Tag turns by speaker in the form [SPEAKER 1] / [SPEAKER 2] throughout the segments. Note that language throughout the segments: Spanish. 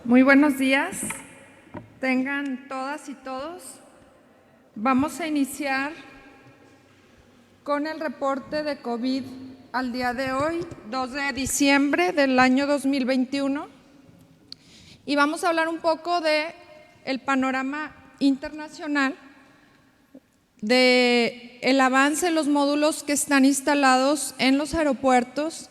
[SPEAKER 1] Muy buenos días, tengan todas y todos. Vamos a iniciar con el reporte de COVID al día de hoy, 2 de diciembre del año 2021, y vamos a hablar un poco del panorama internacional, del avance de los módulos que están instalados en los aeropuertos,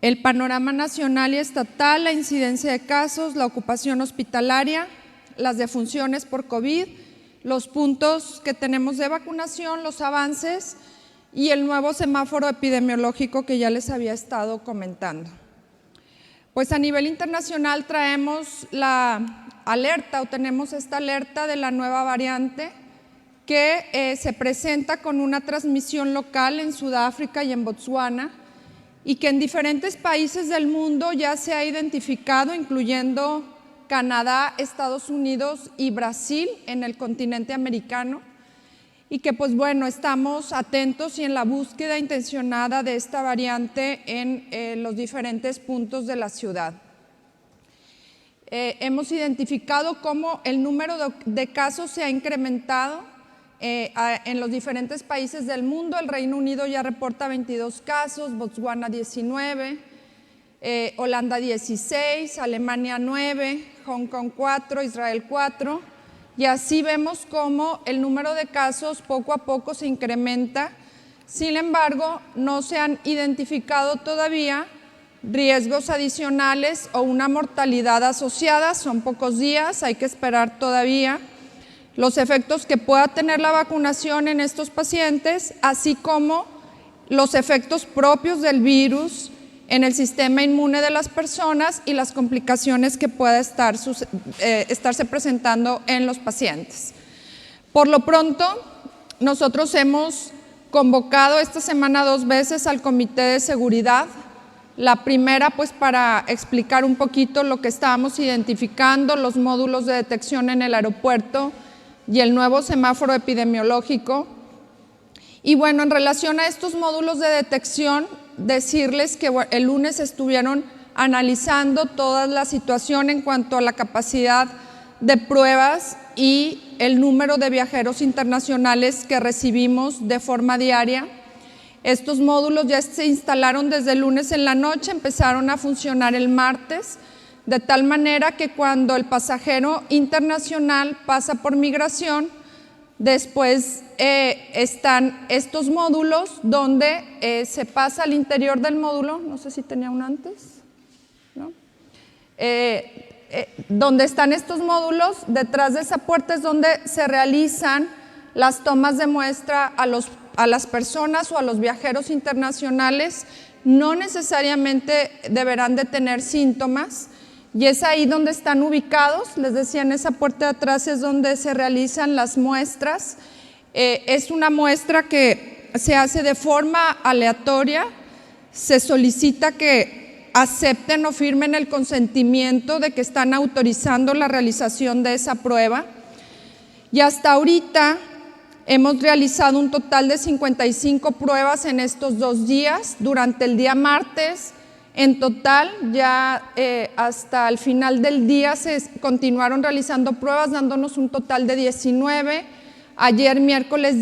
[SPEAKER 1] el panorama nacional y estatal, la incidencia de casos, la ocupación hospitalaria, las defunciones por COVID, los puntos que tenemos de vacunación, los avances y el nuevo semáforo epidemiológico que ya les había estado comentando. Pues a nivel internacional traemos la alerta o tenemos esta alerta de la nueva variante que se presenta con una transmisión local en Sudáfrica y en Botsuana, y que en diferentes países del mundo ya se ha identificado, incluyendo Canadá, Estados Unidos y Brasil en el continente americano, y que pues bueno, estamos atentos y en la búsqueda intencionada de esta variante en los diferentes puntos de la ciudad. Hemos identificado cómo el número de casos se ha incrementado en los diferentes países del mundo. El Reino Unido ya reporta 22 casos, Botswana 19, Holanda 16, Alemania 9, Hong Kong 4, Israel 4, y así vemos cómo el número de casos poco a poco se incrementa. Sin embargo, no se han identificado todavía riesgos adicionales o una mortalidad asociada. Son pocos días, hay que esperar todavía los efectos que pueda tener la vacunación en estos pacientes, así como los efectos propios del virus en el sistema inmune de las personas y las complicaciones que pueda estarse presentando en los pacientes. Por lo pronto, nosotros hemos convocado esta semana 2 veces al Comité de Seguridad. La primera, pues para explicar un poquito lo que estábamos identificando, los módulos de detección en el aeropuerto y el nuevo semáforo epidemiológico. Y bueno, en relación a estos módulos de detección, decirles que el lunes estuvieron analizando toda la situación en cuanto a la capacidad de pruebas y el número de viajeros internacionales que recibimos de forma diaria. Estos módulos ya se instalaron desde el lunes en la noche, empezaron a funcionar el martes, de tal manera que cuando el pasajero internacional pasa por migración, después están estos módulos donde se pasa al interior del módulo, no sé si tenía uno antes, ¿no? Donde están estos módulos, detrás de esa puerta es donde se realizan las tomas de muestra a las personas o a los viajeros internacionales. No necesariamente deberán de tener síntomas, y es ahí donde están ubicados. Les decía, en esa puerta de atrás es donde se realizan las muestras. Es una muestra que se hace de forma aleatoria, se solicita que acepten o firmen el consentimiento de que están autorizando la realización de esa prueba, y hasta ahorita hemos realizado un total de 55 pruebas en estos 2 días. Durante el día martes, en total, ya hasta el final del día se continuaron realizando pruebas, dándonos un total de 19. Ayer miércoles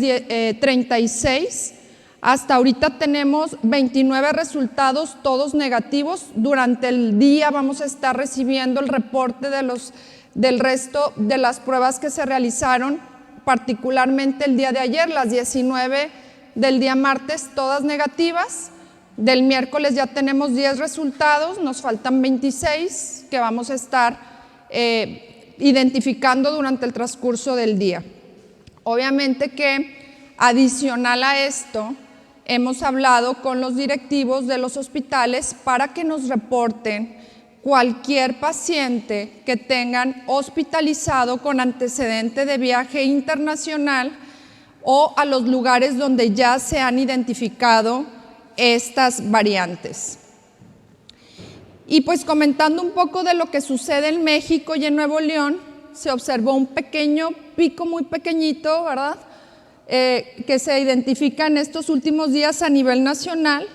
[SPEAKER 1] 36. Hasta ahorita tenemos 29 resultados, todos negativos. Durante el día vamos a estar recibiendo el reporte del resto de las pruebas que se realizaron, particularmente el día de ayer, las 19 del día martes, todas negativas. Del miércoles ya tenemos 10 resultados, nos faltan 26 que vamos a estar identificando durante el transcurso del día. Obviamente que adicional a esto, hemos hablado con los directivos de los hospitales para que nos reporten cualquier paciente que tengan hospitalizado con antecedente de viaje internacional o a los lugares donde ya se han identificado estas variantes. Y pues comentando un poco de lo que sucede en México y en Nuevo León, se observó un pequeño pico, muy pequeñito, ¿verdad?, que se identifica en estos últimos días a nivel nacional.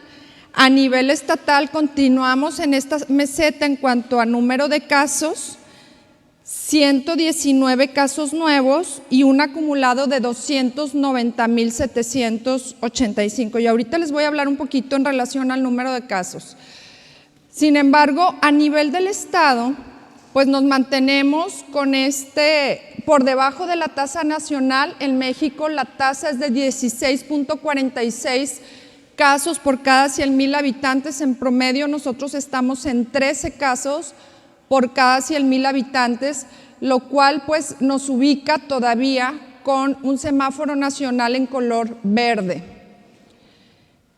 [SPEAKER 1] A nivel estatal continuamos en esta meseta en cuanto a número de casos, 119 casos nuevos y un acumulado de 290,785. Y ahorita les voy a hablar un poquito en relación al número de casos. Sin embargo, a nivel del estado, pues nos mantenemos con por debajo de la tasa nacional. En México la tasa es de 16.46 casos por cada 100,000 habitantes. En promedio nosotros estamos en 13 casos por cada 100,000 habitantes, lo cual pues nos ubica todavía con un semáforo nacional en color verde.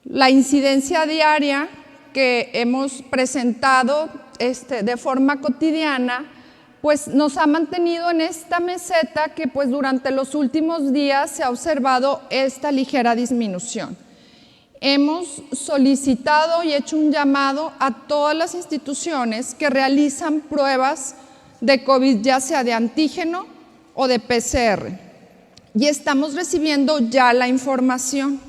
[SPEAKER 1] La incidencia diaria que hemos presentado de forma cotidiana, pues nos ha mantenido en esta meseta que pues durante los últimos días se ha observado esta ligera disminución. Hemos solicitado y hecho un llamado a todas las instituciones que realizan pruebas de COVID, ya sea de antígeno o de PCR, y estamos recibiendo ya la información.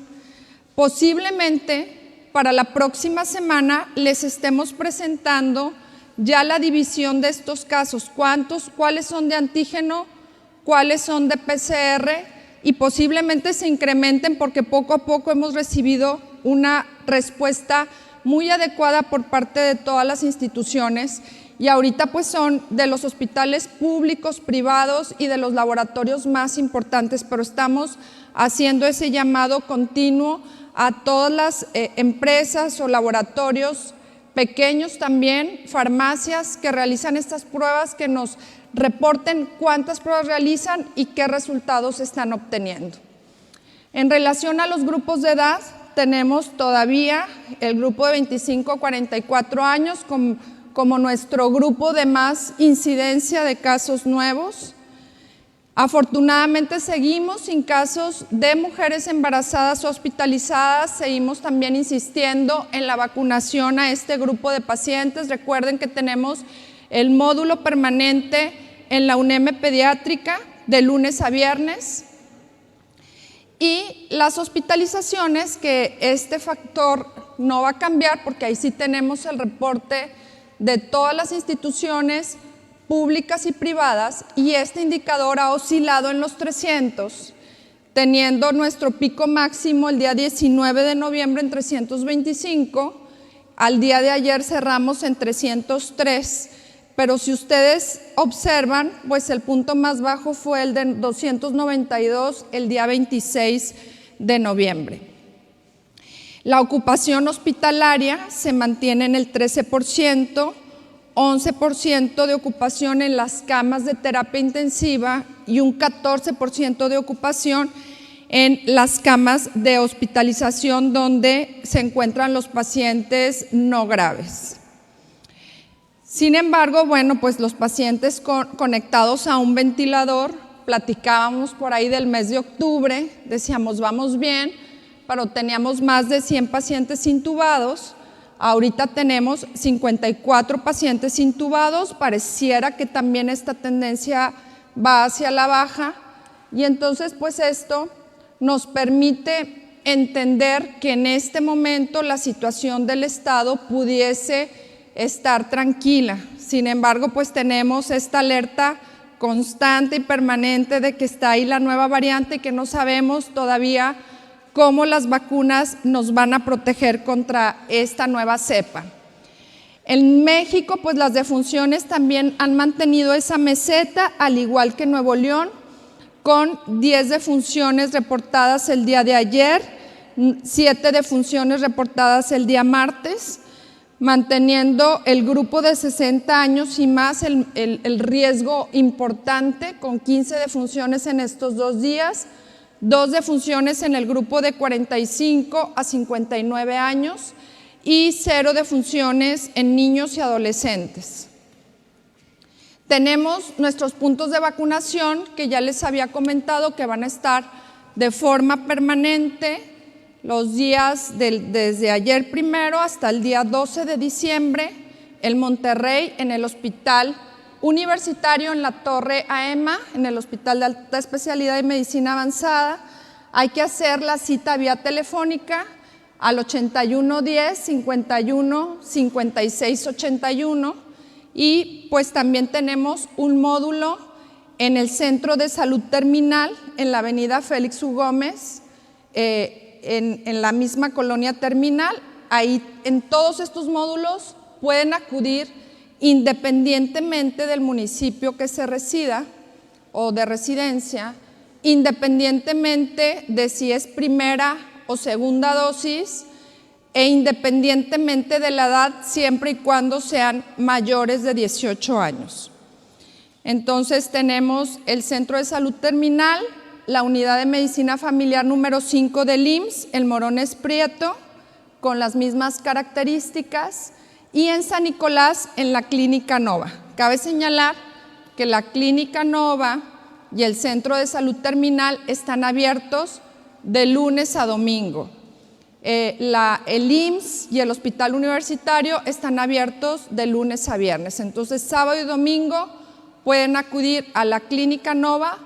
[SPEAKER 1] Posiblemente para la próxima semana les estemos presentando ya la división de estos casos, cuáles son de antígeno, cuáles son de PCR, y posiblemente se incrementen porque poco a poco hemos recibido una respuesta muy adecuada por parte de todas las instituciones, y ahorita pues son de los hospitales públicos, privados y de los laboratorios más importantes, pero estamos haciendo ese llamado continuo a todas las empresas o laboratorios pequeños también, farmacias que realizan estas pruebas, que nos reporten cuántas pruebas realizan y qué resultados están obteniendo. En relación a los grupos de edad, tenemos todavía el grupo de 25 a 44 años como nuestro grupo de más incidencia de casos nuevos. Afortunadamente seguimos sin casos de mujeres embarazadas o hospitalizadas. Seguimos también insistiendo en la vacunación a este grupo de pacientes. Recuerden que tenemos el módulo permanente en la UNEM pediátrica de lunes a viernes, y las hospitalizaciones, que este factor no va a cambiar porque ahí sí tenemos el reporte de todas las instituciones públicas y privadas, y este indicador ha oscilado en los 300, teniendo nuestro pico máximo el día 19 de noviembre en 325, al día de ayer cerramos en 303, pero si ustedes observan, pues el punto más bajo fue el de 292 el día 26 de noviembre. La ocupación hospitalaria se mantiene en el 13%, 11% de ocupación en las camas de terapia intensiva y un 14% de ocupación en las camas de hospitalización donde se encuentran los pacientes no graves. Sin embargo, bueno, pues los pacientes conectados a un ventilador, platicábamos por ahí del mes de octubre, decíamos vamos bien, pero teníamos más de 100 pacientes intubados. Ahorita tenemos 54 pacientes intubados, pareciera que también esta tendencia va hacia la baja, y entonces pues esto nos permite entender que en este momento la situación del estado pudiese estar tranquila. Sin embargo, pues tenemos esta alerta constante y permanente de que está ahí la nueva variante y que no sabemos todavía cómo las vacunas nos van a proteger contra esta nueva cepa. En México, pues las defunciones también han mantenido esa meseta, al igual que Nuevo León, con 10 defunciones reportadas el día de ayer, 7 defunciones reportadas el día martes, manteniendo el grupo de 60 años y más el riesgo importante, con 15 defunciones en estos 2 días, 2 defunciones en el grupo de 45 a 59 años y 0 defunciones en niños y adolescentes. Tenemos nuestros puntos de vacunación que ya les había comentado que van a estar de forma permanente los días desde ayer primero hasta el día 12 de diciembre, en Monterrey, en el Hospital Universitario, en la Torre AEMA, en el Hospital de Alta Especialidad y Medicina Avanzada. Hay que hacer la cita vía telefónica al 8110 51 56 81, y pues también tenemos un módulo en el Centro de Salud Terminal en la avenida Félix U. Gómez, en la misma colonia Terminal. Ahí en todos estos módulos pueden acudir independientemente del municipio que se resida o de residencia, independientemente de si es primera o segunda dosis e independientemente de la edad, siempre y cuando sean mayores de 18 años. Entonces tenemos el Centro de Salud Terminal, la Unidad de Medicina Familiar número 5 del IMSS, el Morones Prieto, con las mismas características, y en San Nicolás, en la Clínica Nova. Cabe señalar que la Clínica Nova y el Centro de Salud Terminal están abiertos de lunes a domingo. El IMSS y el Hospital Universitario están abiertos de lunes a viernes. Entonces, sábado y domingo pueden acudir a la Clínica Nova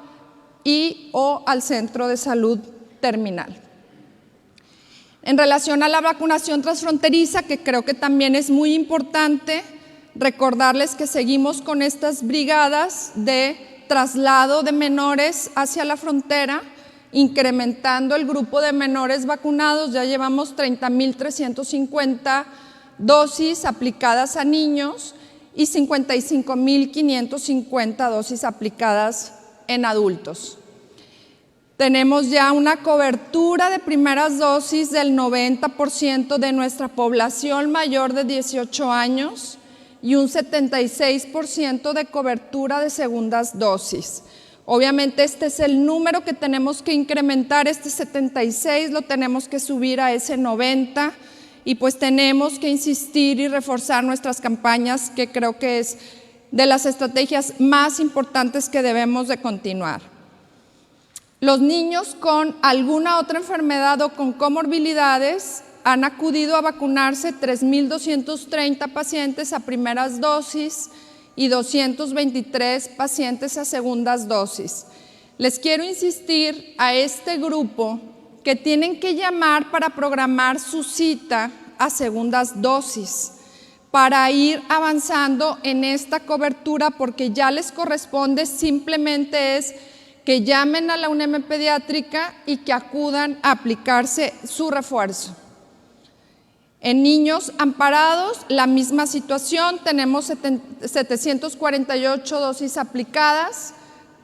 [SPEAKER 1] o al Centro de Salud Terminal. En relación a la vacunación transfronteriza, que creo que también es muy importante, recordarles que seguimos con estas brigadas de traslado de menores hacia la frontera, incrementando el grupo de menores vacunados. Ya llevamos 30.350 dosis aplicadas a niños y 55.550 dosis aplicadas en adultos. Tenemos ya una cobertura de primeras dosis del 90% de nuestra población mayor de 18 años y un 76% de cobertura de segundas dosis. Obviamente este es el número que tenemos que incrementar, este 76 lo tenemos que subir a ese 90, y pues tenemos que insistir y reforzar nuestras campañas, que creo que es de las estrategias más importantes que debemos de continuar. Los niños con alguna otra enfermedad o con comorbilidades han acudido a vacunarse 3.230 pacientes a primeras dosis y 223 pacientes a segundas dosis. Les quiero insistir a este grupo que tienen que llamar para programar su cita a segundas dosis para ir avanzando en esta cobertura, porque ya les corresponde, simplemente es que llamen a la UNEM Pediátrica y que acudan a aplicarse su refuerzo. En niños amparados, la misma situación, tenemos 748 dosis aplicadas,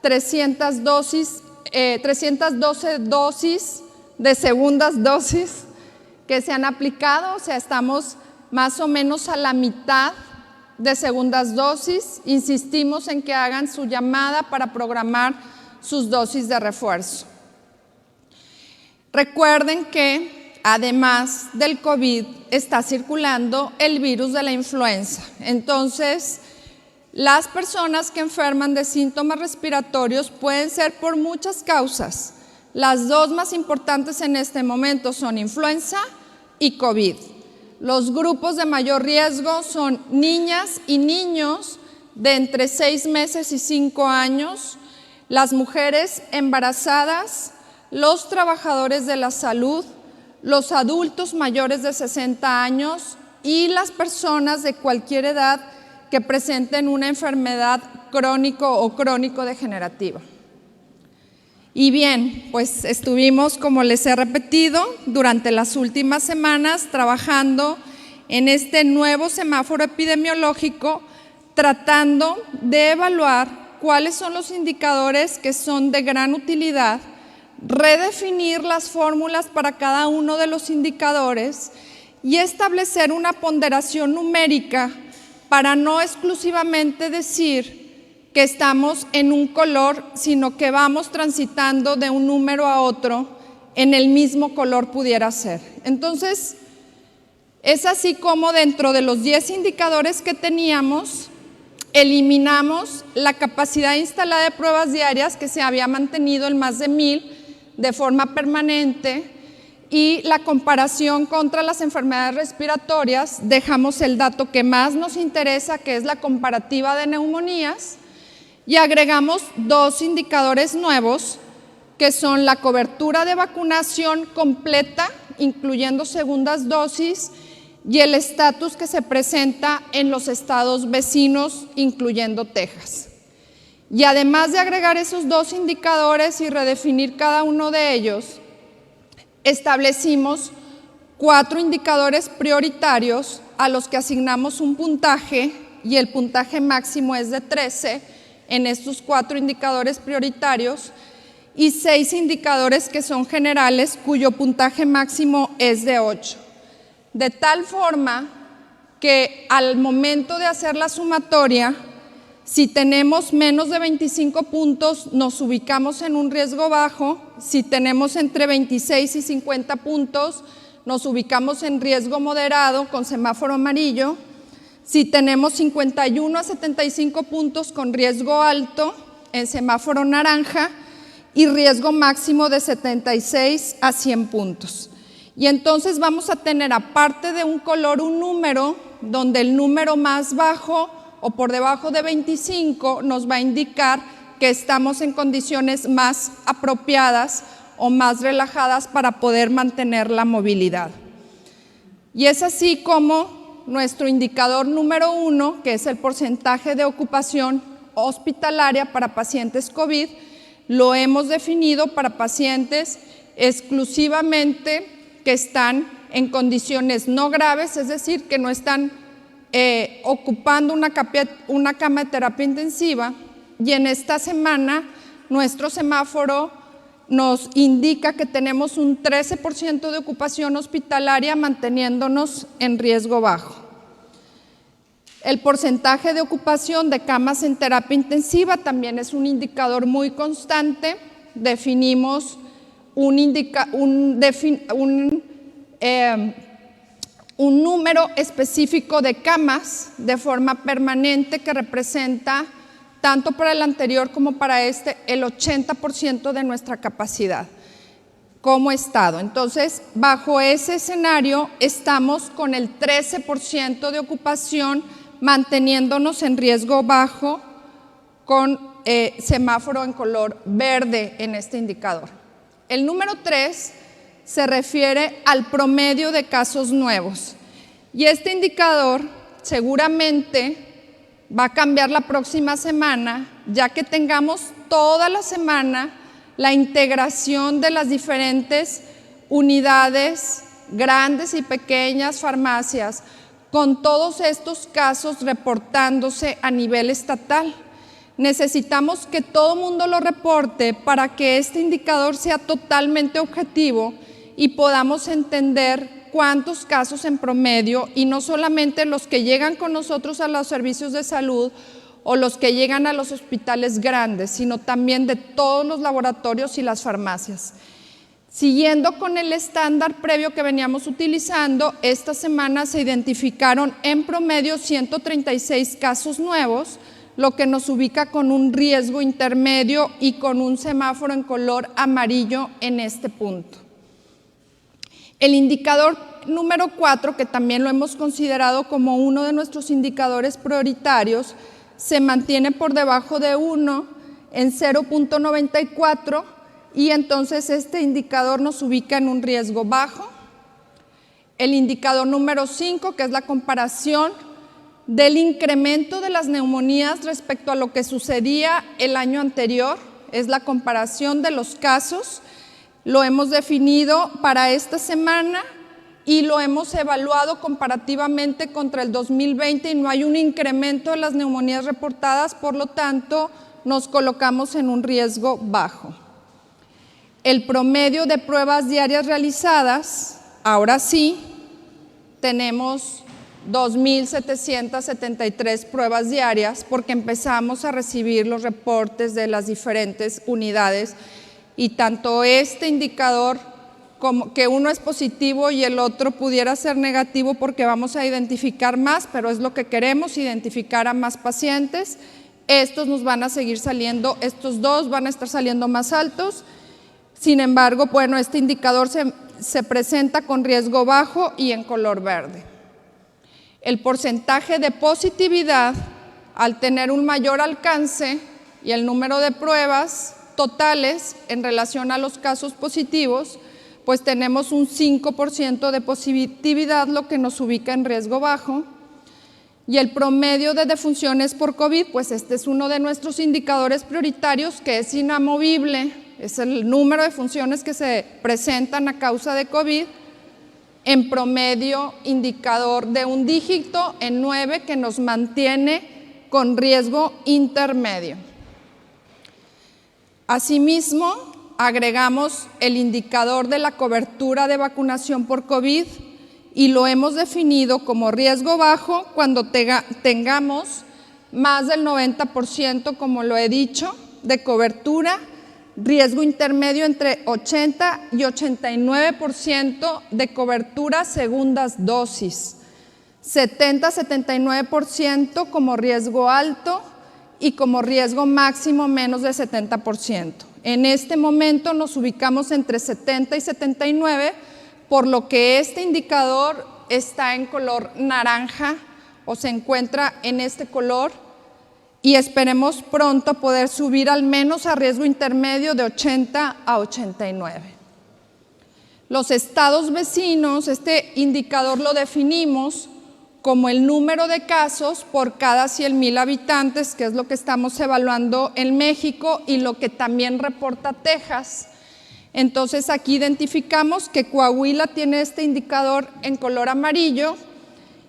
[SPEAKER 1] 312 dosis de segundas dosis que se han aplicado, o sea, estamos más o menos a la mitad de segundas dosis. Insistimos en que hagan su llamada para programar sus dosis de refuerzo. Recuerden que además del COVID está circulando el virus de la influenza. Entonces, las personas que enferman de síntomas respiratorios pueden ser por muchas causas. Las dos más importantes en este momento son influenza y COVID. Los grupos de mayor riesgo son niñas y niños de entre 6 meses y 5 años, las mujeres embarazadas, los trabajadores de la salud, los adultos mayores de 60 años y las personas de cualquier edad que presenten una enfermedad crónico o crónico-degenerativa. Y bien, pues estuvimos, como les he repetido, durante las últimas semanas trabajando en este nuevo semáforo epidemiológico, tratando de evaluar cuáles son los indicadores que son de gran utilidad, redefinir las fórmulas para cada uno de los indicadores y establecer una ponderación numérica para no exclusivamente decir que estamos en un color, sino que vamos transitando de un número a otro en el mismo color pudiera ser. Entonces, es así como dentro de los 10 indicadores que teníamos, eliminamos la capacidad instalada de pruebas diarias, que se había mantenido en más de 1,000 de forma permanente, y la comparación contra las enfermedades respiratorias. Dejamos el dato que más nos interesa, que es la comparativa de neumonías, y agregamos 2 indicadores nuevos, que son la cobertura de vacunación completa incluyendo segundas dosis, y el estatus que se presenta en los estados vecinos, incluyendo Texas. Y además de agregar esos dos indicadores y redefinir cada uno de ellos, establecimos 4 indicadores prioritarios a los que asignamos un puntaje, y el puntaje máximo es de 13 en estos 4 indicadores prioritarios, y 6 indicadores que son generales, cuyo puntaje máximo es de 8. De tal forma que al momento de hacer la sumatoria, si tenemos menos de 25 puntos, nos ubicamos en un riesgo bajo. Si tenemos entre 26 y 50 puntos, nos ubicamos en riesgo moderado con semáforo amarillo. Si tenemos 51 a 75 puntos, con riesgo alto en semáforo naranja, y riesgo máximo de 76 a 100 puntos. Y entonces vamos a tener, aparte de un color, un número, donde el número más bajo o por debajo de 25 nos va a indicar que estamos en condiciones más apropiadas o más relajadas para poder mantener la movilidad. Y es así como nuestro indicador número 1, que es el porcentaje de ocupación hospitalaria para pacientes COVID, lo hemos definido para pacientes exclusivamente que están en condiciones no graves, es decir, que no están ocupando una cama de terapia intensiva, y en esta semana nuestro semáforo nos indica que tenemos un 13% de ocupación hospitalaria, manteniéndonos en riesgo bajo. El porcentaje de ocupación de camas en terapia intensiva también es un indicador muy constante. Definimos un número específico de camas de forma permanente que representa, tanto para el anterior como para este, el 80% de nuestra capacidad como estado. Entonces, bajo ese escenario, estamos con el 13% de ocupación, manteniéndonos en riesgo bajo, con semáforo en color verde en este indicador. El número 3 se refiere al promedio de casos nuevos, y este indicador seguramente va a cambiar la próxima semana, ya que tengamos toda la semana la integración de las diferentes unidades, grandes y pequeñas farmacias, con todos estos casos reportándose a nivel estatal. Necesitamos que todo el mundo lo reporte para que este indicador sea totalmente objetivo y podamos entender cuántos casos en promedio, y no solamente los que llegan con nosotros a los servicios de salud o los que llegan a los hospitales grandes, sino también de todos los laboratorios y las farmacias. Siguiendo con el estándar previo que veníamos utilizando, esta semana se identificaron en promedio 136 casos nuevos, lo que nos ubica con un riesgo intermedio y con un semáforo en color amarillo en este punto. El indicador número 4, que también lo hemos considerado como uno de nuestros indicadores prioritarios, se mantiene por debajo de 1 en 0.94, y entonces este indicador nos ubica en un riesgo bajo. El indicador número 5, que es la comparación del incremento de las neumonías respecto a lo que sucedía el año anterior, es la comparación de los casos. Lo hemos definido para esta semana y lo hemos evaluado comparativamente contra el 2020, y no hay un incremento de las neumonías reportadas, por lo tanto nos colocamos en un riesgo bajo. El promedio de pruebas diarias realizadas, ahora sí, tenemos 2.773 pruebas diarias, porque empezamos a recibir los reportes de las diferentes unidades, y tanto este indicador como que uno es positivo y el otro pudiera ser negativo, porque vamos a identificar más, pero es lo que queremos, identificar a más pacientes. Estos nos van a seguir saliendo, estos dos van a estar saliendo más altos. Sin embargo, bueno, este indicador se presenta con riesgo bajo y en color verde. El porcentaje de positividad, al tener un mayor alcance y el número de pruebas totales en relación a los casos positivos, pues tenemos un 5% de positividad, lo que nos ubica en riesgo bajo. Y el promedio de defunciones por COVID, pues este es uno de nuestros indicadores prioritarios que es inamovible, es el número de defunciones que se presentan a causa de COVID, en promedio indicador de un dígito en 9, que nos mantiene con riesgo intermedio. Asimismo, agregamos el indicador de la cobertura de vacunación por COVID y lo hemos definido como riesgo bajo cuando tengamos más del 90%, como lo he dicho, de cobertura, riesgo intermedio entre 80 y 89% de cobertura segundas dosis, 70-79% como riesgo alto y como riesgo máximo menos de 70%. En este momento nos ubicamos entre 70 y 79, por lo que este indicador está en color naranja o se encuentra en este color y esperemos pronto poder subir al menos a riesgo intermedio de 80 a 89. Los estados vecinos, este indicador lo definimos como el número de casos por cada 100,000 habitantes, que es lo que estamos evaluando en México y lo que también reporta Texas. Entonces aquí identificamos que Coahuila tiene este indicador en color amarillo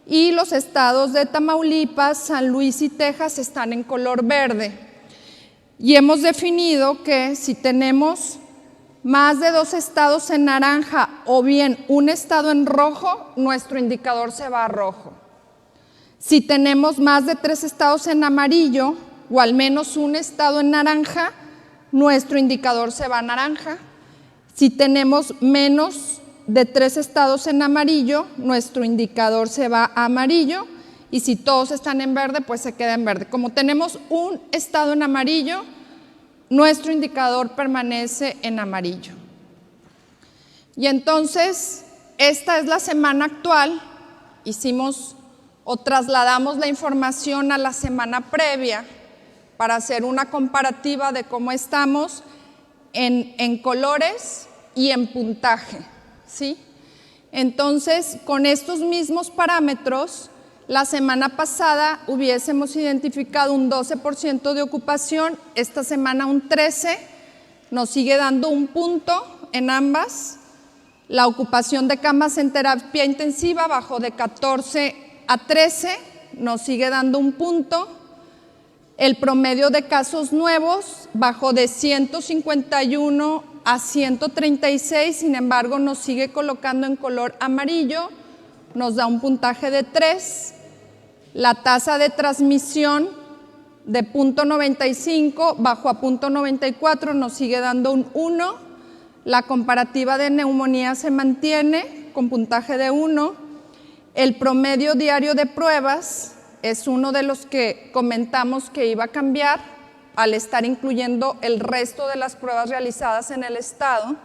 [SPEAKER 1] y los estados de Tamaulipas, San Luis y Texas están en color verde. Y hemos definido que si tenemos más de 2 estados en naranja o bien un estado en rojo, nuestro indicador se va a rojo. Si tenemos más de 3 estados en amarillo o al menos un estado en naranja, nuestro indicador se va a naranja. Si tenemos menos de 3 estados en amarillo, nuestro indicador se va a amarillo, y si todos están en verde, pues se queda en verde. Como tenemos un estado en amarillo, nuestro indicador permanece en amarillo. Y entonces, esta es la semana actual, hicimos o trasladamos la información a la semana previa para hacer una comparativa de cómo estamos en colores y en puntaje, ¿sí? Entonces, con estos mismos parámetros, la semana pasada hubiésemos identificado un 12% de ocupación, esta semana un 13%, nos sigue dando un punto en ambas. La ocupación de camas en terapia intensiva bajó de 14 a 13, nos sigue dando un punto. El promedio de casos nuevos bajó de 151 a 136, sin embargo nos sigue colocando en color amarillo, nos da un puntaje de 3. La tasa de transmisión de 0.95 bajó a 0.94, nos sigue dando un 1. La comparativa de neumonía se mantiene con puntaje de 1. El promedio diario de pruebas es uno de los que comentamos que iba a cambiar al estar incluyendo el resto de las pruebas realizadas en el estado,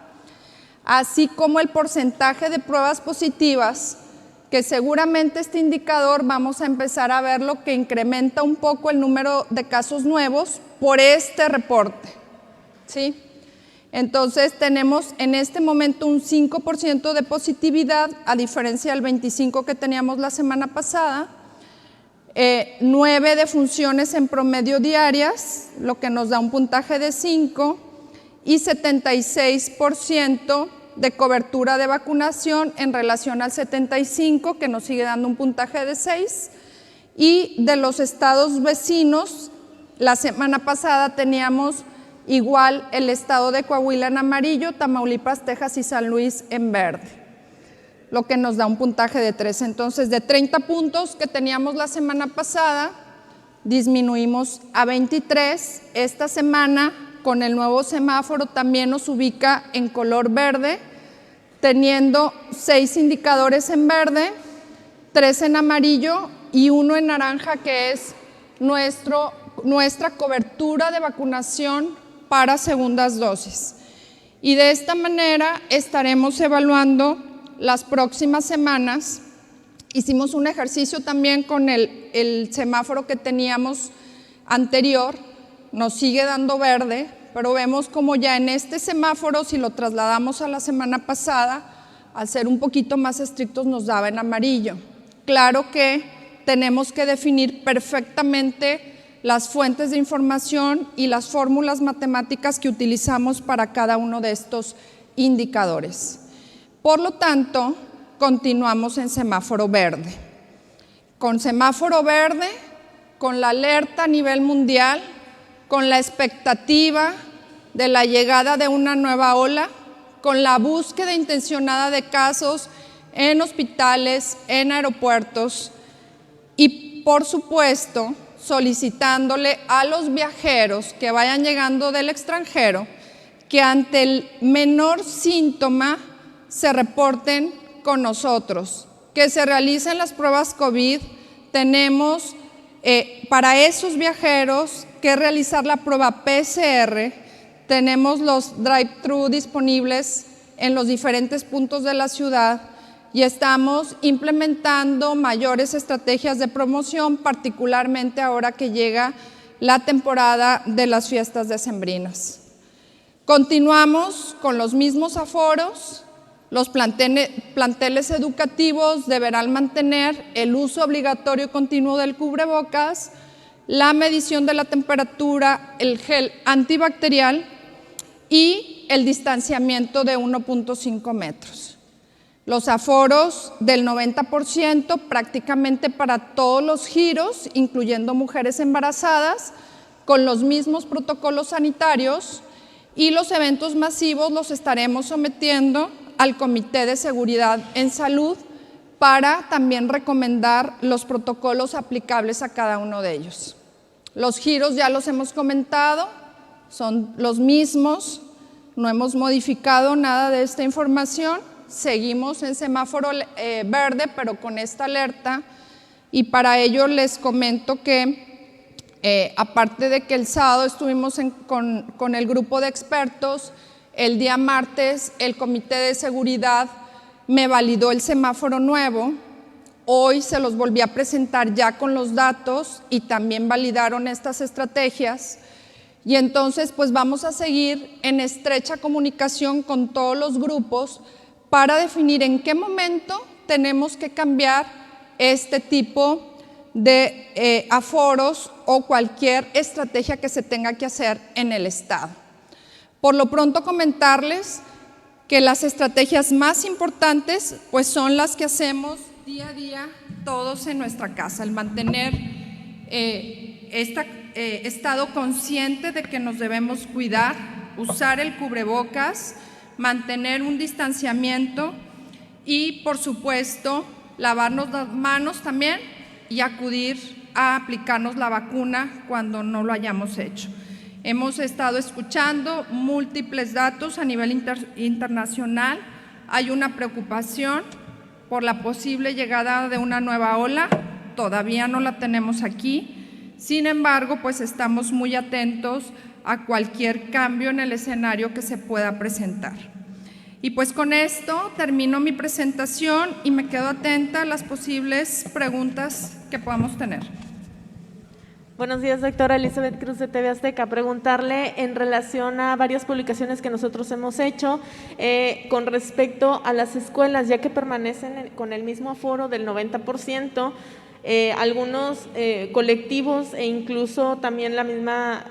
[SPEAKER 1] así como el porcentaje de pruebas positivas, que seguramente este indicador vamos a empezar a verlo que incrementa un poco el número de casos nuevos por este reporte, ¿sí? Entonces tenemos en este momento un 5% de positividad, a diferencia del 25% que teníamos la semana pasada, 9 defunciones en promedio diarias, lo que nos da un puntaje de 5, y 76% de cobertura de vacunación en relación al 75%, que nos sigue dando un puntaje de 6. Y de los estados vecinos, la semana pasada teníamos igual el estado de Coahuila en amarillo, Tamaulipas, Texas y San Luis en verde, lo que nos da un puntaje de 3. Entonces, de 30 puntos que teníamos la semana pasada, disminuimos a 23. Esta semana, con el nuevo semáforo, también nos ubica en color verde, teniendo 6 indicadores en verde, 3 en amarillo y 1 en naranja, que es nuestra cobertura de vacunación para segundas dosis. Y de esta manera estaremos evaluando las próximas semanas. Hicimos un ejercicio también con el semáforo que teníamos anterior, nos sigue dando verde, pero vemos como ya en este semáforo, si lo trasladamos a la semana pasada, al ser un poquito más estrictos nos daba en amarillo. Claro que tenemos que definir perfectamente las fuentes de información y las fórmulas matemáticas que utilizamos para cada uno de estos indicadores. Por lo tanto, continuamos en semáforo verde. Con semáforo verde, con la alerta a nivel mundial, con la expectativa de la llegada de una nueva ola, con la búsqueda intencionada de casos en hospitales, en aeropuertos y, por supuesto, solicitándole a los viajeros que vayan llegando del extranjero que ante el menor síntoma se reporten con nosotros, que se realicen las pruebas COVID. Tenemos para esos viajeros que realizar la prueba PCR. Tenemos los drive-thru disponibles en los diferentes puntos de la ciudad y estamos implementando mayores estrategias de promoción, particularmente ahora que llega la temporada de las fiestas decembrinas. Continuamos con los mismos aforos. Los planteles educativos deberán mantener el uso obligatorio y continuo del cubrebocas, la medición de la temperatura, el gel antibacterial y el distanciamiento de 1.5 metros. Los aforos del 90% prácticamente para todos los giros, incluyendo mujeres embarazadas, con los mismos protocolos sanitarios, y los eventos masivos los estaremos sometiendo al Comité de Seguridad en Salud para también recomendar los protocolos aplicables a cada uno de ellos. Los giros ya los hemos comentado, son los mismos, no hemos modificado nada de esta información, seguimos en semáforo verde, pero con esta alerta, y para ello les comento que aparte de que el sábado estuvimos con el grupo de expertos, el día martes el Comité de Seguridad me validó el semáforo nuevo. Hoy se los volví a presentar ya con los datos y también validaron estas estrategias. Y entonces pues vamos a seguir en estrecha comunicación con todos los grupos para definir en qué momento tenemos que cambiar este tipo de aforos o cualquier estrategia que se tenga que hacer en el Estado. Por lo pronto comentarles que las estrategias más importantes pues son las que hacemos día a día todos en nuestra casa, el mantener estado consciente de que nos debemos cuidar, usar el cubrebocas, mantener un distanciamiento y por supuesto lavarnos las manos también y acudir a aplicarnos la vacuna cuando no lo hayamos hecho. Hemos estado escuchando múltiples datos a nivel internacional. Hay una preocupación por la posible llegada de una nueva ola. Todavía no la tenemos aquí. Sin embargo, pues estamos muy atentos a cualquier cambio en el escenario que se pueda presentar. Y pues con esto termino mi presentación y me quedo atenta a las posibles preguntas que podamos tener.
[SPEAKER 2] Buenos días, doctora Elizabeth Cruz de TV Azteca. Preguntarle en relación a varias publicaciones que nosotros hemos hecho con respecto a las escuelas, ya que permanecen con el mismo aforo del 90%, algunos colectivos e incluso también las mismas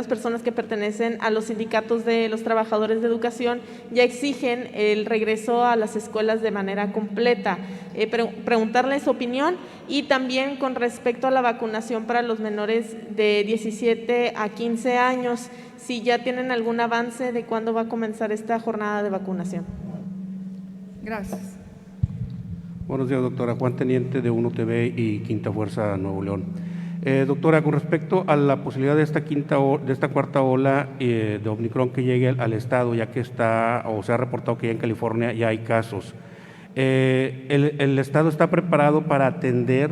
[SPEAKER 2] personas que pertenecen a los sindicatos de los trabajadores de educación ya exigen el regreso a las escuelas de manera completa. Preguntarle su opinión y también con respecto a la vacunación para los menores de 17 a 15 años, si ya tienen algún avance de cuándo va a comenzar esta jornada de vacunación.
[SPEAKER 1] Gracias.
[SPEAKER 3] Buenos días, doctora. Juan Teniente de 1TV y Quinta Fuerza Nuevo León. Doctora, con respecto a la posibilidad de esta cuarta ola de Omicron que llegue al estado, ya que se ha reportado que ya en California ya hay casos, ¿el estado está preparado para atender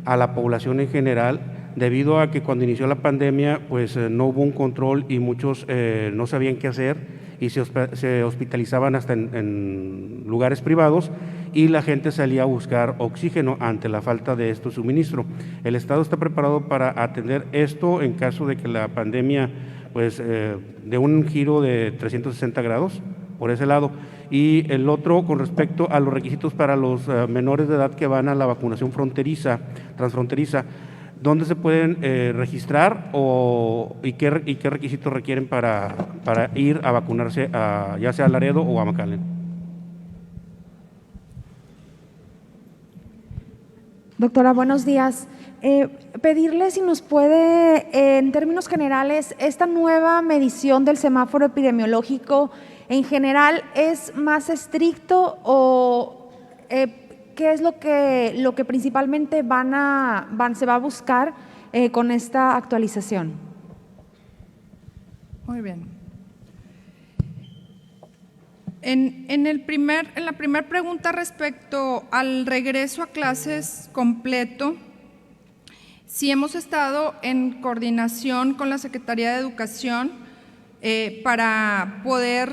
[SPEAKER 3] a la población en general? Debido a que cuando inició la pandemia, pues no hubo un control y muchos no sabían qué hacer y se hospitalizaban hasta en lugares privados, y la gente salía a buscar oxígeno ante la falta de este suministro. ¿El Estado está preparado para atender esto en caso de que la pandemia pues de un giro de 360 grados por ese lado? Y el otro, con respecto a los requisitos para los menores de edad que van a la vacunación transfronteriza, ¿dónde se pueden registrar y qué requisitos requieren para ir a vacunarse ya sea a Laredo o a McAllen?
[SPEAKER 4] Doctora, buenos días. Pedirle si nos puede, en términos generales, esta nueva medición del semáforo epidemiológico en general es más estricto o qué es lo que principalmente se va a buscar con esta actualización.
[SPEAKER 1] Muy bien. En la primera pregunta respecto al regreso a clases completo, sí hemos estado en coordinación con la Secretaría de Educación para poder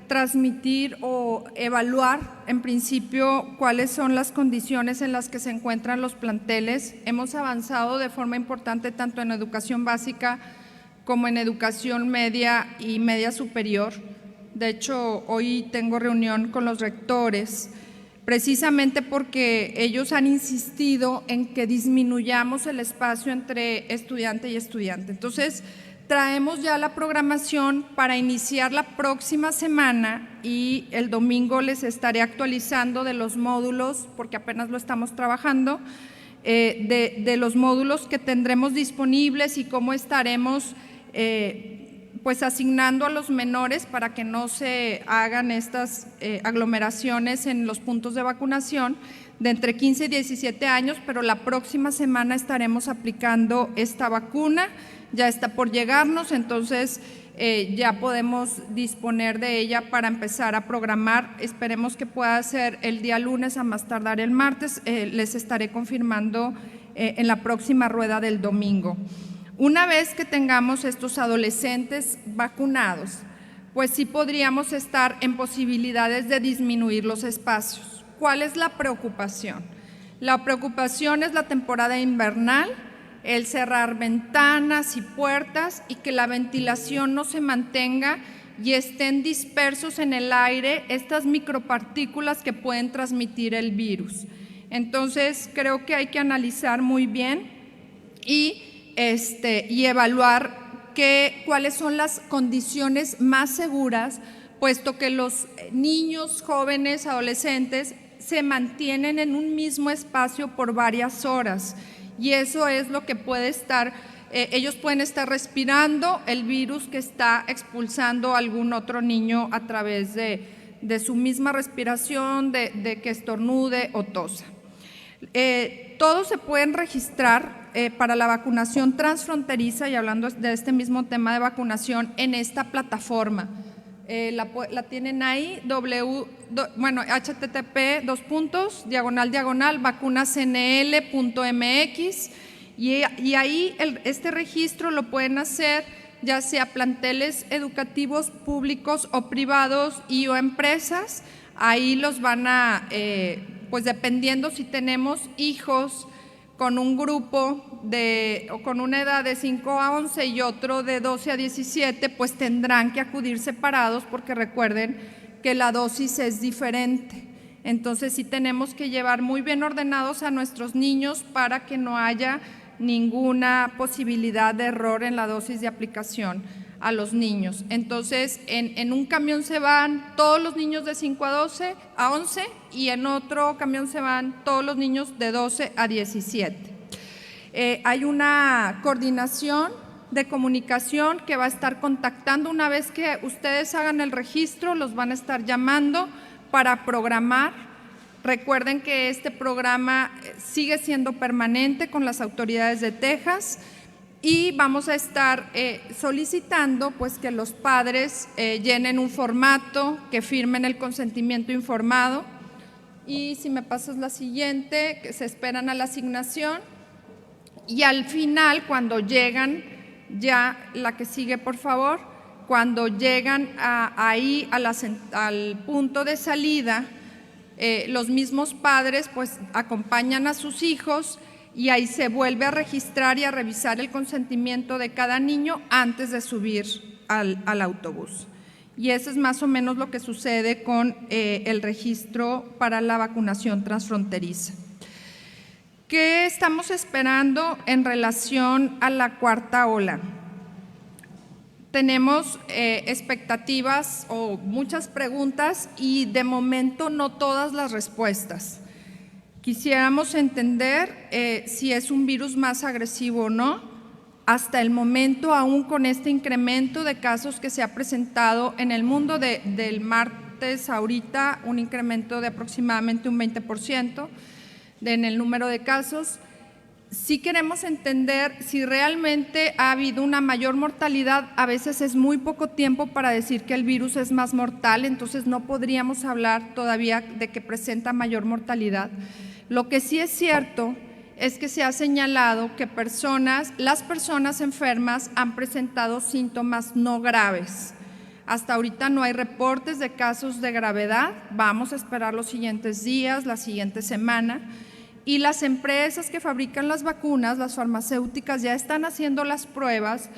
[SPEAKER 1] transmitir o evaluar en principio cuáles son las condiciones en las que se encuentran los planteles. Hemos avanzado de forma importante tanto en educación básica como en educación media y media superior. De hecho, hoy tengo reunión con los rectores, precisamente porque ellos han insistido en que disminuyamos el espacio entre estudiante y estudiante. Entonces, traemos ya la programación para iniciar la próxima semana y el domingo les estaré actualizando de los módulos, porque apenas lo estamos trabajando, de los módulos que tendremos disponibles y cómo estaremos pues asignando a los menores para que no se hagan estas aglomeraciones en los puntos de vacunación de entre 15 y 17 años, pero la próxima semana estaremos aplicando esta vacuna, ya está por llegarnos, entonces ya podemos disponer de ella para empezar a programar. Esperemos que pueda ser el día lunes a más tardar el martes, les estaré confirmando en la próxima rueda del domingo. Una vez que tengamos estos adolescentes vacunados, pues sí podríamos estar en posibilidades de disminuir los espacios. ¿Cuál es la preocupación? La preocupación es la temporada invernal, el cerrar ventanas y puertas y que la ventilación no se mantenga y estén dispersos en el aire estas micropartículas que pueden transmitir el virus. Entonces, creo que hay que analizar muy bien y evaluar cuáles son las condiciones más seguras, puesto que los niños, jóvenes, adolescentes se mantienen en un mismo espacio por varias horas y eso es lo que puede estar, ellos pueden estar respirando el virus que está expulsando algún otro niño a través de su misma respiración, de que estornude o tosa. Todos se pueden registrar para la vacunación transfronteriza y hablando de este mismo tema de vacunación en esta plataforma. La tienen ahí, http://vacunacnl.mx y ahí este registro lo pueden hacer ya sea planteles educativos públicos o privados y o empresas. Ahí los van a, pues dependiendo si tenemos hijos con un grupo o con una edad de 5 a 11 y otro de 12 a 17, pues tendrán que acudir separados porque recuerden que la dosis es diferente. Entonces sí tenemos que llevar muy bien ordenados a nuestros niños para que no haya ninguna posibilidad de error en la dosis de aplicación a los niños. Entonces, en un camión se van todos los niños de 5 a 11 y en otro camión se van todos los niños de 12 a 17. Hay una coordinación de comunicación que va a estar contactando una vez que ustedes hagan el registro, los van a estar llamando para programar. Recuerden que este programa sigue siendo permanente con las autoridades de Texas y vamos a estar solicitando pues que los padres llenen un formato, que firmen el consentimiento informado y si me pasas la siguiente, que se esperan a la asignación y al final cuando llegan, ya la que sigue por favor, cuando llegan ahí al punto de salida, los mismos padres pues acompañan a sus hijos y ahí se vuelve a registrar y a revisar el consentimiento de cada niño antes de subir al autobús. Y eso es más o menos lo que sucede con el registro para la vacunación transfronteriza. ¿Qué estamos esperando en relación a la cuarta ola? Tenemos expectativas o muchas preguntas y de momento no todas las respuestas. Quisiéramos entender si es un virus más agresivo o no. Hasta el momento, aún con este incremento de casos que se ha presentado en el mundo del martes ahorita, un incremento de aproximadamente un 20% en el número de casos, sí queremos entender si realmente ha habido una mayor mortalidad. A veces es muy poco tiempo para decir que el virus es más mortal, entonces no podríamos hablar todavía de que presenta mayor mortalidad. Lo que sí es cierto es que se ha señalado que las personas enfermas han presentado síntomas no graves. Hasta ahorita no hay reportes de casos de gravedad, vamos a esperar los siguientes días, la siguiente semana, y las empresas que fabrican las vacunas, las farmacéuticas, ya están haciendo las pruebas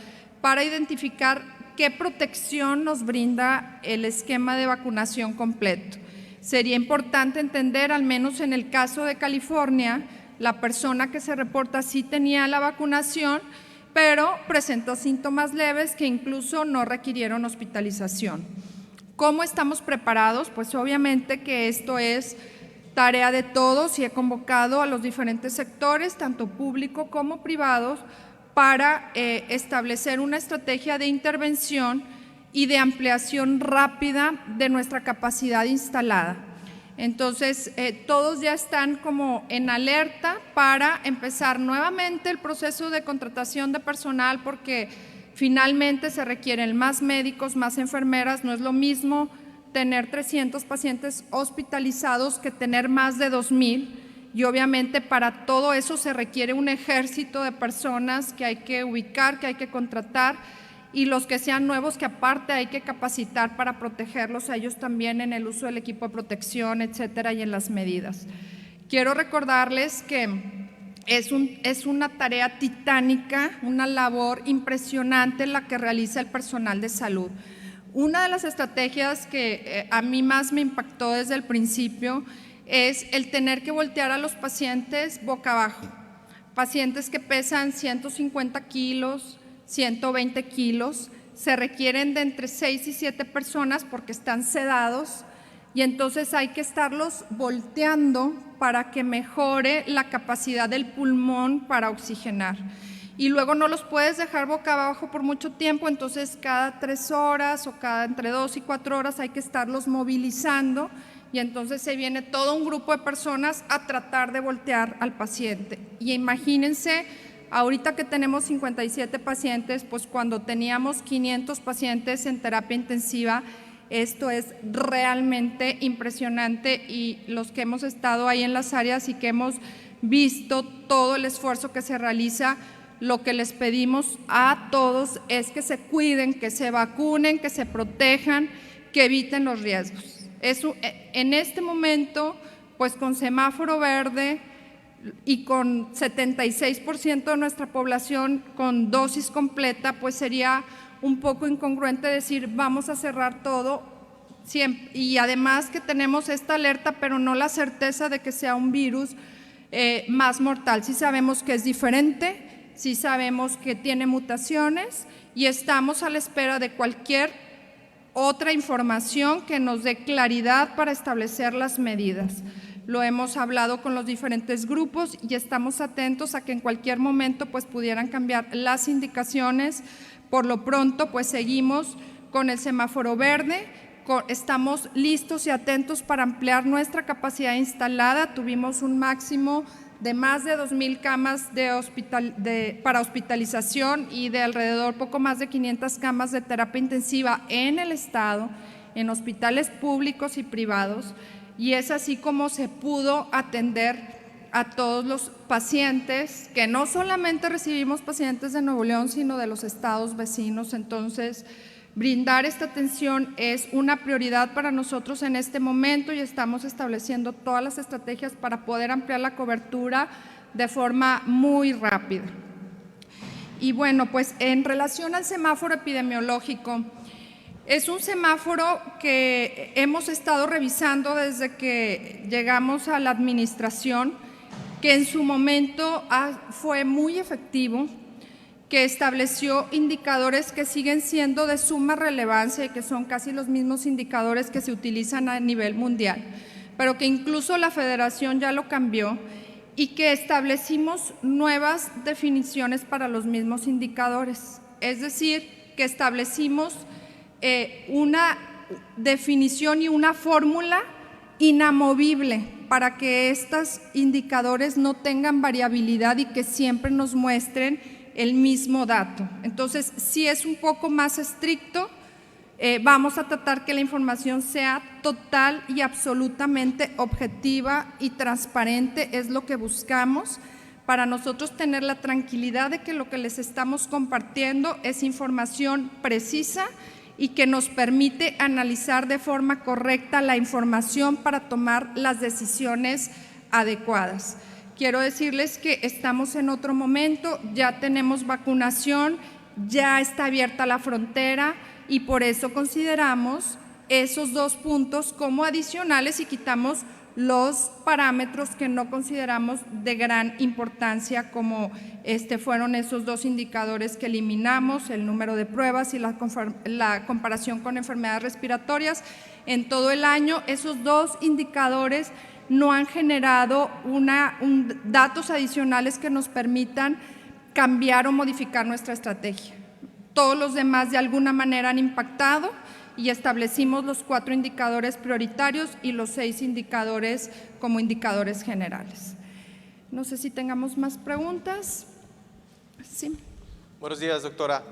[SPEAKER 1] para identificar qué protección nos brinda el esquema de vacunación completo. Sería importante entender, al menos en el caso de California, la persona que se reporta sí tenía la vacunación, pero presentó síntomas leves que incluso no requirieron hospitalización. ¿Cómo estamos preparados? Pues obviamente que esto es tarea de todos y he convocado a los diferentes sectores, tanto público como privados, para establecer una estrategia de intervención y de ampliación rápida de nuestra capacidad instalada. Entonces, todos ya están como en alerta para empezar nuevamente el proceso de contratación de personal, porque finalmente se requieren más médicos, más enfermeras. No es lo mismo tener 300 pacientes hospitalizados que tener más de 2,000, y obviamente para todo eso se requiere un ejército de personas que hay que ubicar, que hay que contratar, y los que sean nuevos, que aparte hay que capacitar para protegerlos a ellos también en el uso del equipo de protección, etcétera, y en las medidas. Quiero recordarles que es una tarea titánica, una labor impresionante la que realiza el personal de salud. Una de las estrategias que a mí más me impactó desde el principio es el tener que voltear a los pacientes boca abajo. Pacientes que pesan 150 kilos, 120 kilos, se requieren de entre 6 y 7 personas porque están sedados, y entonces hay que estarlos volteando para que mejore la capacidad del pulmón para oxigenar. Y luego no los puedes dejar boca abajo por mucho tiempo, entonces cada 3 horas o entre 2 y 4 horas hay que estarlos movilizando, y entonces se viene todo un grupo de personas a tratar de voltear al paciente. Y imagínense, ahorita que tenemos 57 pacientes, pues cuando teníamos 500 pacientes en terapia intensiva, esto es realmente impresionante, y los que hemos estado ahí en las áreas y que hemos visto todo el esfuerzo que se realiza, lo que les pedimos a todos es que se cuiden, que se vacunen, que se protejan, que eviten los riesgos. En este momento, pues con semáforo verde y con 76% de nuestra población con dosis completa, pues sería un poco incongruente decir vamos a cerrar todo siempre, y además que tenemos esta alerta, pero no la certeza de que sea un virus más mortal. Sí sabemos que es diferente, sí sabemos que tiene mutaciones, y estamos a la espera de cualquier otra información que nos dé claridad para establecer las medidas. Lo hemos hablado con los diferentes grupos y estamos atentos a que en cualquier momento pues pudieran cambiar las indicaciones. Por lo pronto pues seguimos con el semáforo verde, estamos listos y atentos para ampliar nuestra capacidad instalada. Tuvimos un máximo de más de 2,000 camas para hospitalización y de alrededor poco más de 500 camas de terapia intensiva en el estado, en hospitales públicos y privados, y es así como se pudo atender a todos los pacientes, que no solamente recibimos pacientes de Nuevo León, sino de los estados vecinos. Entonces, Brindar esta atención es una prioridad para nosotros en este momento y estamos estableciendo todas las estrategias para poder ampliar la cobertura de forma muy rápida. Y bueno, pues en relación al semáforo epidemiológico, es un semáforo que hemos estado revisando desde que llegamos a la administración, que en su momento fue muy efectivo, que estableció indicadores que siguen siendo de suma relevancia y que son casi los mismos indicadores que se utilizan a nivel mundial, pero que incluso la Federación ya lo cambió y que establecimos nuevas definiciones para los mismos indicadores. Es decir, que establecimos una definición y una fórmula inamovible para que estos indicadores no tengan variabilidad y que siempre nos muestren el mismo dato. Entonces, si es un poco más estricto, vamos a tratar que la información sea total y absolutamente objetiva y transparente, es lo que buscamos para nosotros tener la tranquilidad de que lo que les estamos compartiendo es información precisa y que nos permite analizar de forma correcta la información para tomar las decisiones adecuadas. Quiero decirles que estamos en otro momento, ya tenemos vacunación, ya está abierta la frontera y por eso consideramos esos 2 puntos como adicionales y quitamos los parámetros que no consideramos de gran importancia, como fueron esos 2 indicadores que eliminamos, el número de pruebas y la comparación con enfermedades respiratorias. En todo el año, esos 2 indicadores no han generado datos adicionales que nos permitan cambiar o modificar nuestra estrategia. Todos los demás de alguna manera han impactado y establecimos los 4 indicadores prioritarios y los 6 indicadores como indicadores generales. No sé si tengamos más preguntas. Sí.
[SPEAKER 5] Buenos días, doctora.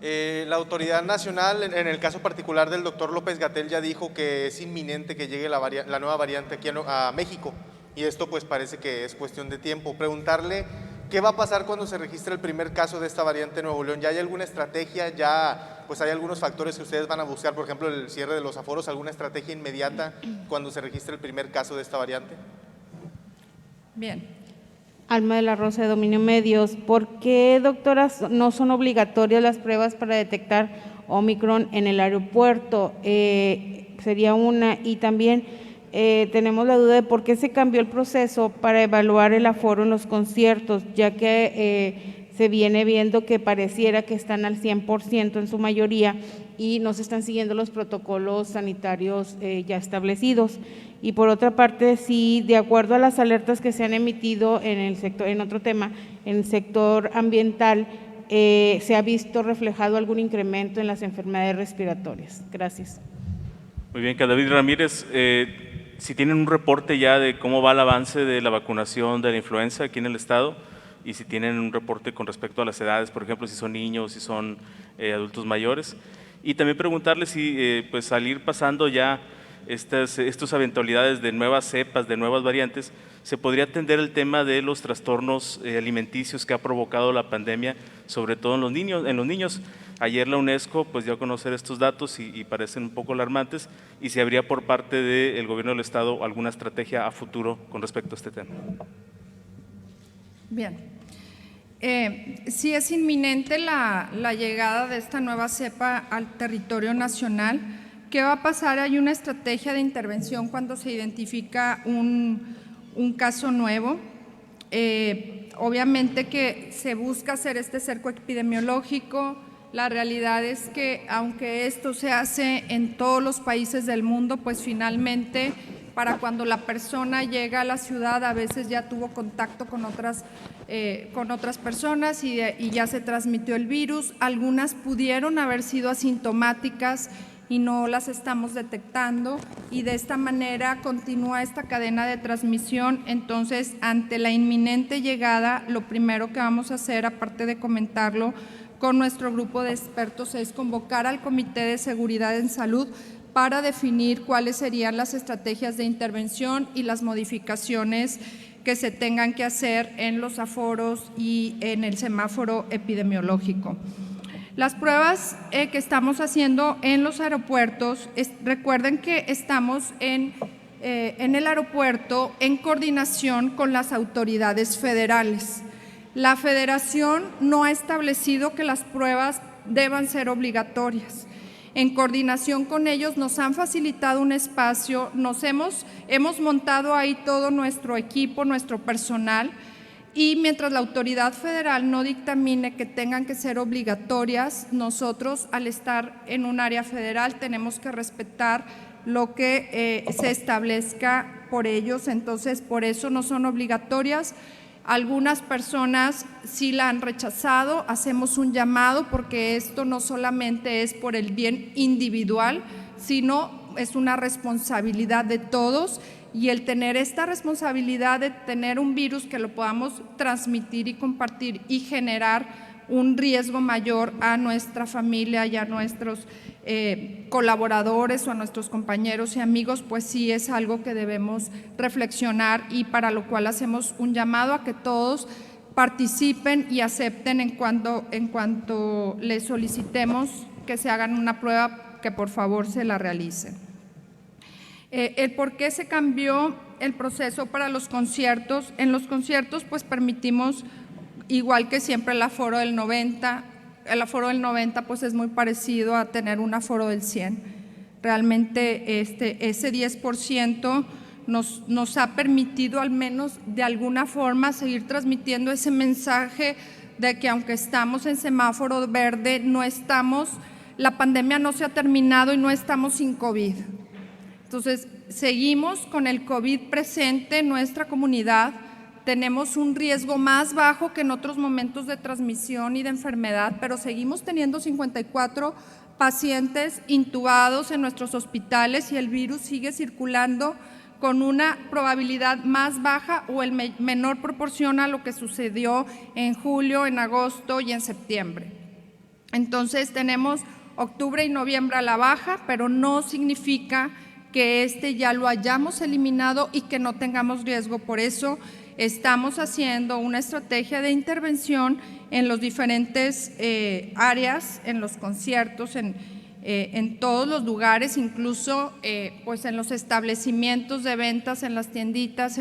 [SPEAKER 5] La autoridad nacional, en el caso particular del doctor López-Gatell, ya dijo que es inminente que llegue la nueva variante aquí a México y esto pues parece que es cuestión de tiempo. Preguntarle qué va a pasar cuando se registre el primer caso de esta variante en Nuevo León. ¿Ya hay alguna estrategia? ¿Ya pues hay algunos factores que ustedes van a buscar? Por ejemplo, el cierre de los aforos, ¿alguna estrategia inmediata cuando se registre el primer caso de esta variante?
[SPEAKER 1] Bien.
[SPEAKER 6] Alma de la Rosa, de Dominio Medios. ¿Por qué, doctoras, no son obligatorias las pruebas para detectar Omicron en el aeropuerto? Sería una. Y también tenemos la duda de por qué se cambió el proceso para evaluar el aforo en los conciertos, ya que se viene viendo que pareciera que están al 100% en su mayoría y no se están siguiendo los protocolos sanitarios ya establecidos. Y por otra parte, si de acuerdo a las alertas que se han emitido en el sector, en otro tema, en el sector ambiental, se ha visto reflejado algún incremento en las enfermedades respiratorias. Gracias.
[SPEAKER 7] Muy bien, David Ramírez, si tienen un reporte ya de cómo va el avance de la vacunación de la influenza aquí en el estado y si tienen un reporte con respecto a las edades, por ejemplo, si son niños, si son adultos mayores. Y también preguntarle si pues al ir pasando ya estas eventualidades de nuevas cepas, de nuevas variantes, se podría atender el tema de los trastornos alimenticios que ha provocado la pandemia, sobre todo en los niños. Ayer la UNESCO pues dio a conocer estos datos y parecen un poco alarmantes, y si habría por parte del gobierno del estado alguna estrategia a futuro con respecto a este tema.
[SPEAKER 1] Bien. Sí es inminente la llegada de esta nueva cepa al territorio nacional. ¿Qué va a pasar? Hay una estrategia de intervención cuando se identifica un caso nuevo. Obviamente que se busca hacer este cerco epidemiológico. La realidad es que aunque esto se hace en todos los países del mundo, pues finalmente para cuando la persona llega a la ciudad a veces ya tuvo contacto con otras personas y ya se transmitió el virus. Algunas pudieron haber sido asintomáticas y no las estamos detectando, y de esta manera continúa esta cadena de transmisión. Entonces, ante la inminente llegada, lo primero que vamos a hacer, aparte de comentarlo con nuestro grupo de expertos, es convocar al Comité de Seguridad en Salud para definir cuáles serían las estrategias de intervención y las modificaciones que se tengan que hacer en los aforos y en el semáforo epidemiológico. Las pruebas que estamos haciendo en los aeropuertos, recuerden que estamos en el aeropuerto en coordinación con las autoridades federales. La Federación no ha establecido que las pruebas deban ser obligatorias. En coordinación con ellos nos han facilitado un espacio, hemos montado ahí todo nuestro equipo, nuestro personal, y mientras la autoridad federal no dictamine que tengan que ser obligatorias, nosotros al estar en un área federal tenemos que respetar lo que se establezca por ellos, entonces por eso no son obligatorias. Algunas personas sí la han rechazado, hacemos un llamado porque esto no solamente es por el bien individual, sino es una responsabilidad de todos, y el tener esta responsabilidad de tener un virus que lo podamos transmitir y compartir y generar un riesgo mayor a nuestra familia y a nuestros colaboradores o a nuestros compañeros y amigos, pues sí es algo que debemos reflexionar, y para lo cual hacemos un llamado a que todos participen y acepten en cuanto les solicitemos que se hagan una prueba, que por favor se la realicen. El por qué se cambió el proceso para los conciertos. En los conciertos pues permitimos, igual que siempre, el aforo del 90. El aforo del 90 pues es muy parecido a tener un aforo del 100. Realmente ese 10% nos ha permitido al menos de alguna forma seguir transmitiendo ese mensaje de que aunque estamos en semáforo verde, la pandemia no se ha terminado y no estamos sin COVID. Entonces, seguimos con el COVID presente en nuestra comunidad, tenemos un riesgo más bajo que en otros momentos de transmisión y de enfermedad, pero seguimos teniendo 54 pacientes intubados en nuestros hospitales y el virus sigue circulando con una probabilidad más baja o el menor proporción a lo que sucedió en julio, en agosto y en septiembre. Entonces, tenemos octubre y noviembre a la baja, pero no significa que ya lo hayamos eliminado y que no tengamos riesgo. Por eso estamos haciendo una estrategia de intervención en los diferentes áreas, en los conciertos, en todos los lugares, incluso pues en los establecimientos de ventas, en las tienditas,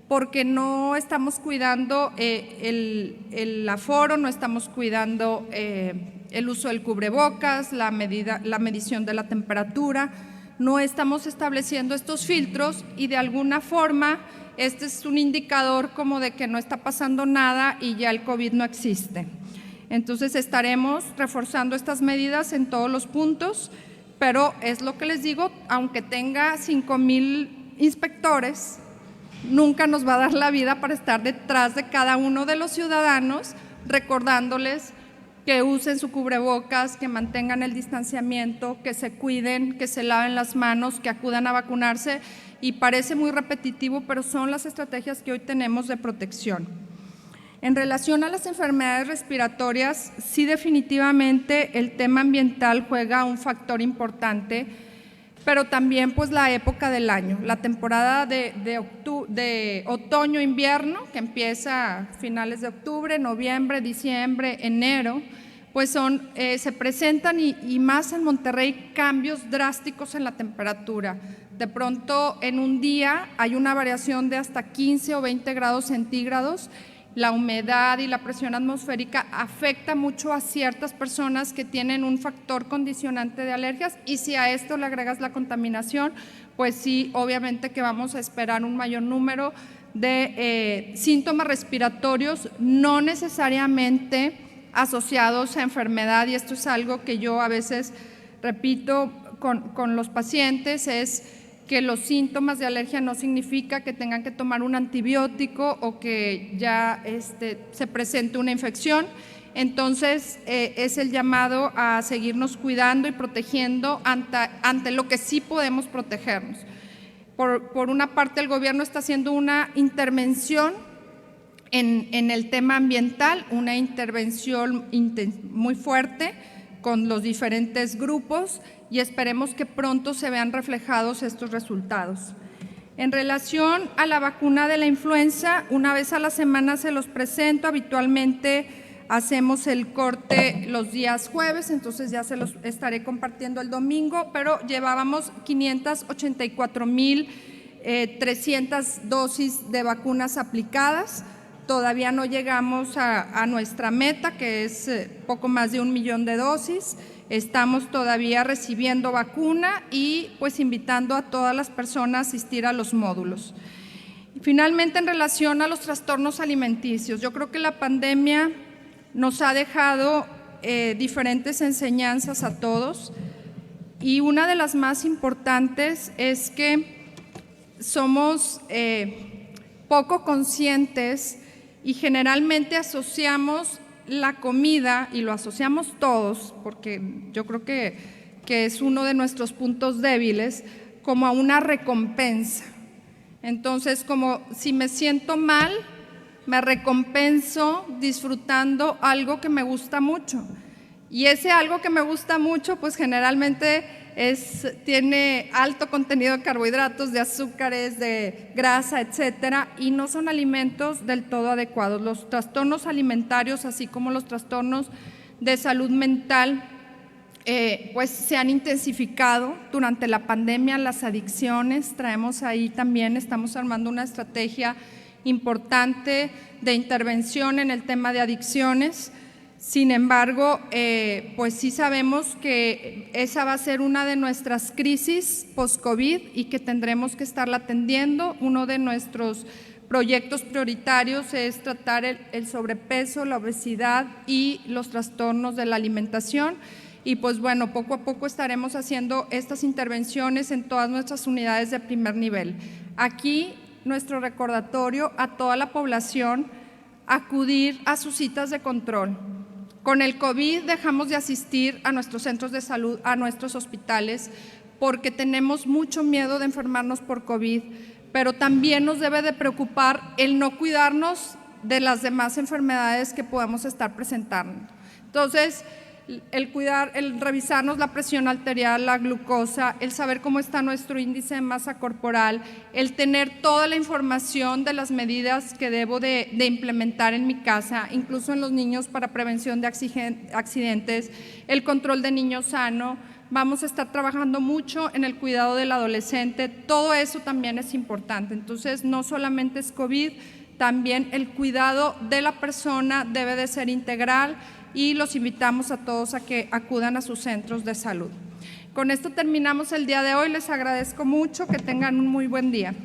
[SPEAKER 1] porque no estamos cuidando el aforo, no estamos cuidando el uso del cubrebocas, la medición de la temperatura. No estamos estableciendo estos filtros y de alguna forma este es un indicador como de que no está pasando nada y ya el COVID no existe. Entonces estaremos reforzando estas medidas en todos los puntos, pero es lo que les digo, aunque tenga 5,000 inspectores, nunca nos va a dar la vida para estar detrás de cada uno de los ciudadanos recordándoles que usen su cubrebocas, que mantengan el distanciamiento, que se cuiden, que se laven las manos, que acudan a vacunarse, y parece muy repetitivo, pero son las estrategias que hoy tenemos de protección. En relación a las enfermedades respiratorias, sí definitivamente el tema ambiental juega un factor importante, pero también pues la época del año, la temporada de otoño-invierno, que empieza a finales de octubre, noviembre, diciembre, enero, pues se presentan y más en Monterrey cambios drásticos en la temperatura. De pronto en un día hay una variación de hasta 15 o 20 grados centígrados. La humedad y la presión atmosférica afecta mucho a ciertas personas que tienen un factor condicionante de alergias, y si a esto le agregas la contaminación, pues sí, obviamente que vamos a esperar un mayor número de síntomas respiratorios, no necesariamente asociados a enfermedad, y esto es algo que yo a veces repito con los pacientes, es que los síntomas de alergia no significa que tengan que tomar un antibiótico o que ya se presente una infección. Entonces, es el llamado a seguirnos cuidando y protegiendo ante lo que sí podemos protegernos. Por una parte, el gobierno está haciendo una intervención en el tema ambiental, una intervención muy fuerte con los diferentes grupos, y esperemos que pronto se vean reflejados estos resultados. En relación a la vacuna de la influenza, una vez a la semana se los presento, habitualmente hacemos el corte los días jueves, entonces ya se los estaré compartiendo el domingo, pero llevábamos 584,300 dosis de vacunas aplicadas. Todavía no llegamos a nuestra meta, que es poco más de 1 millón de dosis. Estamos todavía recibiendo vacuna y pues invitando a todas las personas a asistir a los módulos. Finalmente, en relación a los trastornos alimenticios, yo creo que la pandemia nos ha dejado diferentes enseñanzas a todos, y una de las más importantes es que somos poco conscientes y generalmente asociamos la comida, y lo asociamos todos, porque yo creo que es uno de nuestros puntos débiles, como a una recompensa. Entonces, como si me siento mal, me recompenso disfrutando algo que me gusta mucho. Y ese algo que me gusta mucho, pues generalmente tiene alto contenido de carbohidratos, de azúcares, de grasa, etcétera, y no son alimentos del todo adecuados. Los trastornos alimentarios, así como los trastornos de salud mental, pues se han intensificado durante la pandemia. Las adicciones, traemos ahí también, estamos armando una estrategia importante de intervención en el tema de adicciones. Sin embargo, pues sí sabemos que esa va a ser una de nuestras crisis post-COVID y que tendremos que estarla atendiendo. Uno de nuestros proyectos prioritarios es tratar el sobrepeso, la obesidad y los trastornos de la alimentación. Y pues bueno, poco a poco estaremos haciendo estas intervenciones en todas nuestras unidades de primer nivel. Aquí nuestro recordatorio a toda la población: acudir a sus citas de control. Con el COVID dejamos de asistir a nuestros centros de salud, a nuestros hospitales, porque tenemos mucho miedo de enfermarnos por COVID, pero también nos debe de preocupar el no cuidarnos de las demás enfermedades que podemos estar presentando. Entonces, el revisarnos la presión arterial, la glucosa, el saber cómo está nuestro índice de masa corporal, el tener toda la información de las medidas que debo de implementar en mi casa, incluso en los niños para prevención de accidentes, el control de niño sano. Vamos a estar trabajando mucho en el cuidado del adolescente, todo eso también es importante. Entonces, no solamente es COVID, también el cuidado de la persona debe de ser integral, y los invitamos a todos a que acudan a sus centros de salud. Con esto terminamos el día de hoy. Les agradezco mucho, que tengan un muy buen día.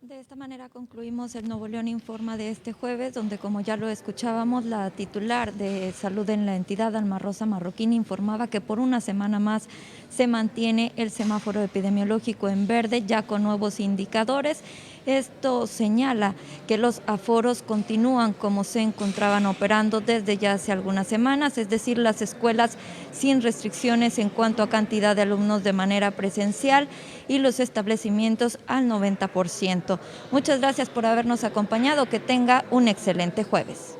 [SPEAKER 8] De esta manera concluimos el Nuevo León Informa de este jueves, donde, como ya lo escuchábamos, la titular de salud en la entidad, Alma Rosa Marroquín, informaba que por una semana más se mantiene el semáforo epidemiológico en verde, ya con nuevos indicadores. Esto señala que los aforos continúan como se encontraban operando desde ya hace algunas semanas, es decir, las escuelas sin restricciones en cuanto a cantidad de alumnos de manera presencial y los establecimientos al 90%. Muchas gracias por habernos acompañado. Que tenga un excelente jueves.